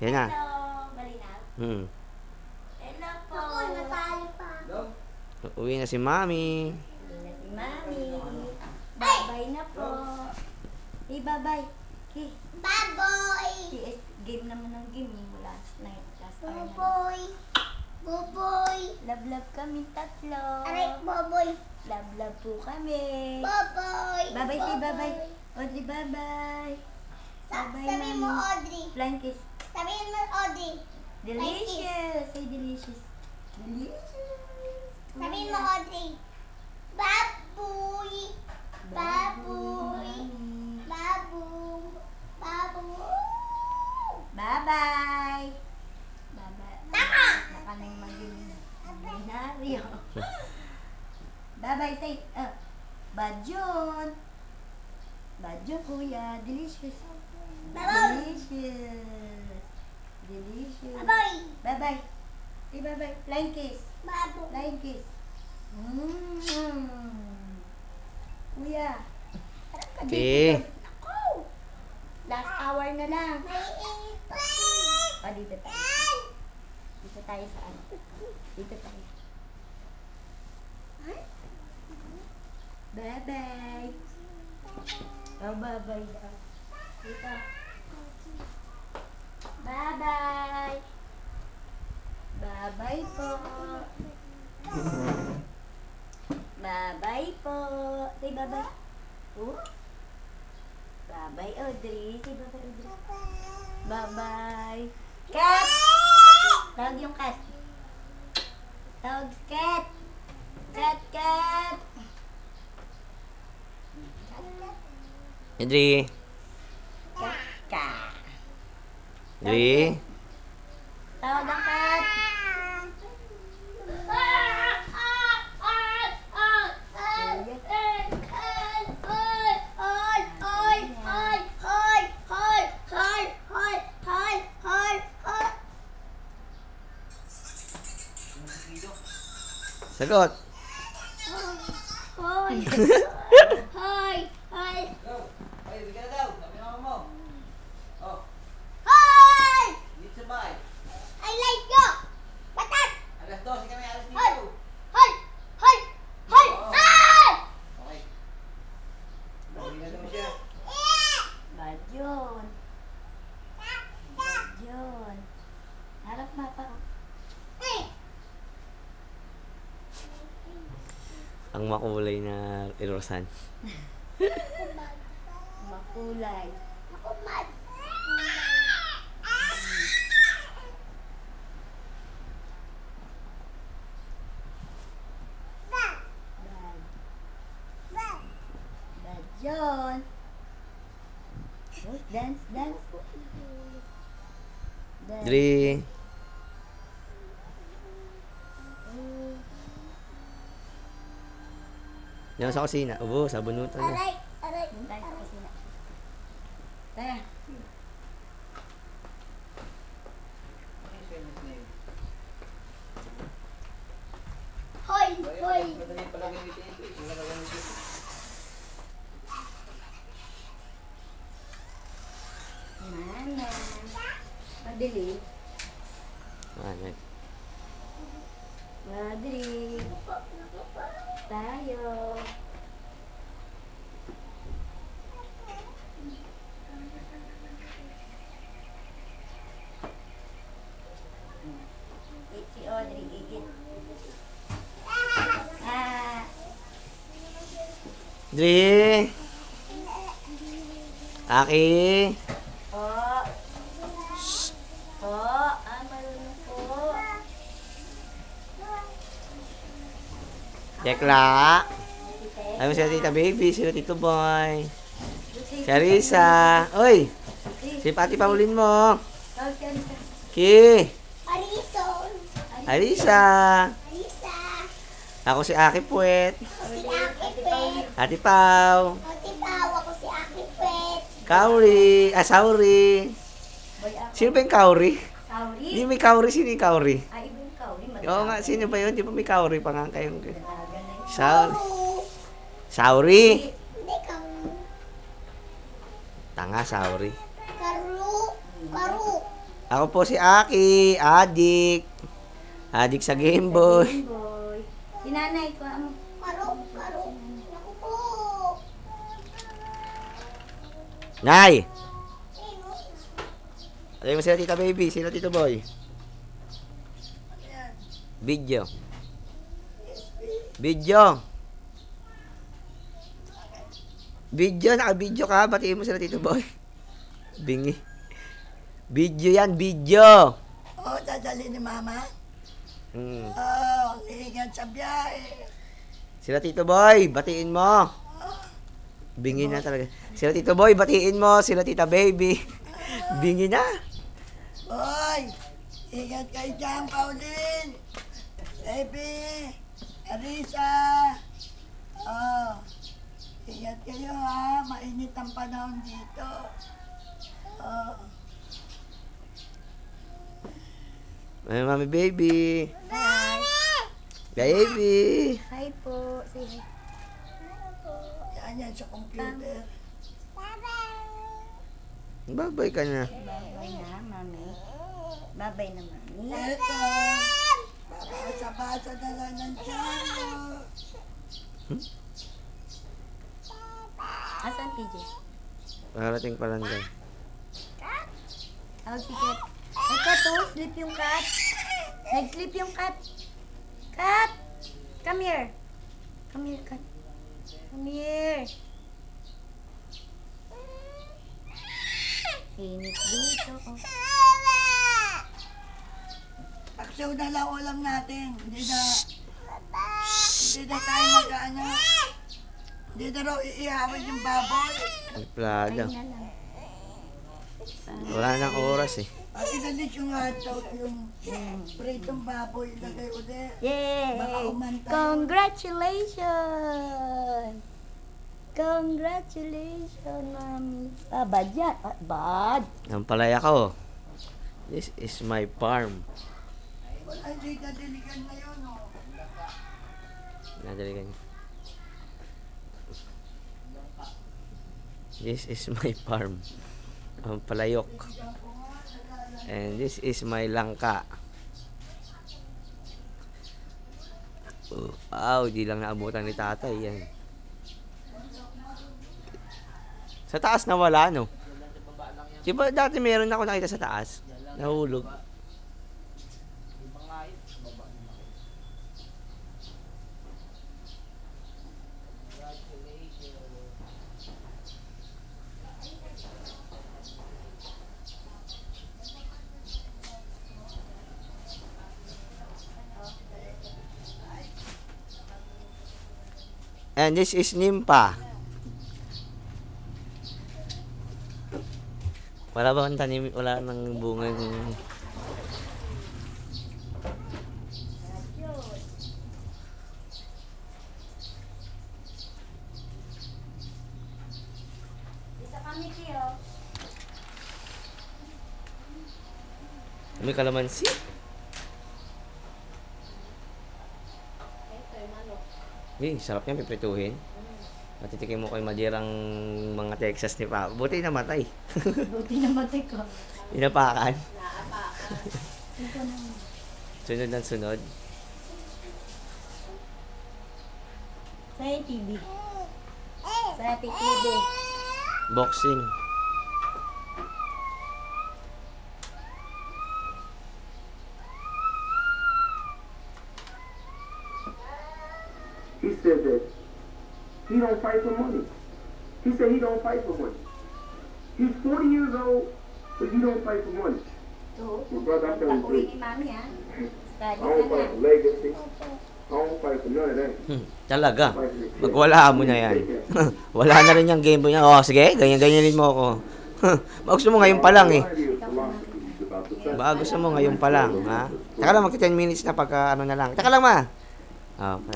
Yan na. Hello. Malinaw. Hello po. Ako, natali pa. Uwi na si Mami. Uwi na si Mami. Bye-bye na po. Hey, bye-bye. Hey, Baboy! PS game naman ng game eh. Last night. Last hour na. Boboy! Boboy! Love-love kami tatlo. Aray, boboy! Love-love po kami. Boboy! Bye-bye, say bye-bye. Audrey, bye-bye. Bye-bye, Sabihin mo, Mami. Audrey. Flying kiss. Sabihin mo, Audrey. Delicious. Say delicious. Delicious. Sabihin mo, Audrey. Baboy! Baboy! Baboy! Baboy! Bye-bye. Bye-bye. Tama! Baka na yung maging binaryo. Bye-bye, say. Badyon. Badyo, kuya. Delicious. Baboy! Delicious. Delicious. Baboy! Bye-bye. Say bye-bye. Flying kiss. Baboy! Flying kiss. Kuya. Harap ka Okay. dito. Naku! Last hour na lang. May pa! O, dito tayo. Dito tayo sa ano. Dito tayo. Bye-bye. Oh, bye-bye daw. Dito. Bye-bye. Bye-bye po. Bye-bye po. Say bye-bye. Oh. Bye-bye, Audrey. Say bye-bye, Audrey. Bye-bye. Cat! Tawag yung cat. Tawag cat. Cat, cat. Adri. Cat, cat. Adri. Tawag ang cat. Sagot. Hoy! Hoy! Hoy! Ay, bigyan na daw. Sabi na mo. Oh, Hoy! dito sa bahay. I like you! Batat! Alas 12 kami alas Hoy! dito. Hoy! Hoy! Hoy! Ah! Okay. Bigyan na daw siya. Badyon. Badyon. Harap mapa. Ang makulay na irosan. Makulay. Ako mad. Bad. Badyon. Oh, dance, dance. Dance. Adri. Diyan sa kusina. Ubo, sa bunutan na. Aray! Aray! Doon tayo sa kusina. Taya. Hoy! Hoy! Madali pala gamitin ito. Wala ka gamitin ito. Mana. Madali. Ano? Madali. Tayo. Si Audrey, gigit. Ah. Adri. Aki. Po. Po. Marunong po. Tekla. Si Tek. Ay, si Tita Baby, si Tito Boy. Si Arisa. Uy, si Pati Paulin mo. Tawag si Arisa. Ki. Arison! Arisa. Arisa! Ako si Aki Puwet. Ako si Aki Pet! Ati Pau. Ate Pao, ako si Aki Pet! Kauri. Sauri. Boy ako. Sino ba yung Kauri? Sorry. Hindi may Kauri. Sino yung Kauri? Ay, ibang ikaw. Oo nga, sino ba yun? Di ba may Kauri pa nga kayong... Ganun. Sauri. Karu! Sauri. Hindi, Karu! Tanga, Sauri. Karu! Karu! Ako po si Aki, adik. Adik sa Game Boy. Game Boy. Si nanay ko, Karo. Naku po. Nay! Alam mo sila tita baby, sila tito boy. Video. Video. Video, naka-video ka. Batiin mo sila tito boy. Bingi. Video yan, video. Oh, dadali ni Mama. Hmm. Oh, ingat sa biyahe. Sila tito boy, batiin mo. Bingi na talaga. Sila tito boy, batiin mo. Sila tita baby. Bingi na. Hoy, ingat kayo dyan, Pauline. Baby, Arisa. Oh, ingat kayo ha. Mainit ang panahon dito. Oh. Ay, mami baby. Hi. Baby. Hi po. Say hi. Yan sa computer. Babay ka na. Bye na, mami. Bye na, mami. Ito, babasa-basa na lang ng tiyan. Asan PJ? Parating pa lang dyan. Tawag si Kat. Ay, Kat, oh, sleep yung cat. Nag-sleep yung cat. Cat! Come here. Come here, Kat. Come here. Init dito, oh. Aksaw na lang ulam natin. Hindi na tayo mag-ano. Hindi na raw iihawin yung baboy. Plada. Ay, na lang. Wala nang oras eh. At inalis yung hotdog, yung pritong baboy, ilagay ulit. Yay! Baka umantay. Congratulations! Congratulations, mami. Bad yan. Bad. Ang palaya ko. This is my farm. Wala, hindi dadiligan na yun, oh. Nadali ka niya. This is my farm. Ang palayok. And this is my langka. Wow, di lang naabutan ni tatay yan. Sa taas na wala, no? Di ba dati meron ako nakita sa taas? Nahulog. And this is Nimpa. Wala ba ang tanim? Wala nang bunga ng... Dito kami, Tio. May kalamansi. Eh, sarap yan, piprituhin. Matitikin mo kay Madirang mga Texas ni Papa. Buti namatay. Buti namatay ko. Inapakan. Ito na. Sunod ng sunod. Sa TV. Sa TV. Boxing. He said that he don't fight for money. He said he don't fight for money. He's 40 years old, but he don't fight for money. Ito. Well, brother, I'm telling Pag-uwi you, ni Mami, ha? I Study don't ka fight na. for legacy. I don't fight for none of that. Talaga. Magwala mo na yan. Wala na rin yung game niya. Oh, sige, ganyan-ganyanin mo ako. Baka gusto mo ngayon pa lang eh. Baka gusto mo ngayon pa lang, ha? Taka lang, magti 10 minutes na pagka ano na lang. Taka lang ma. Okay.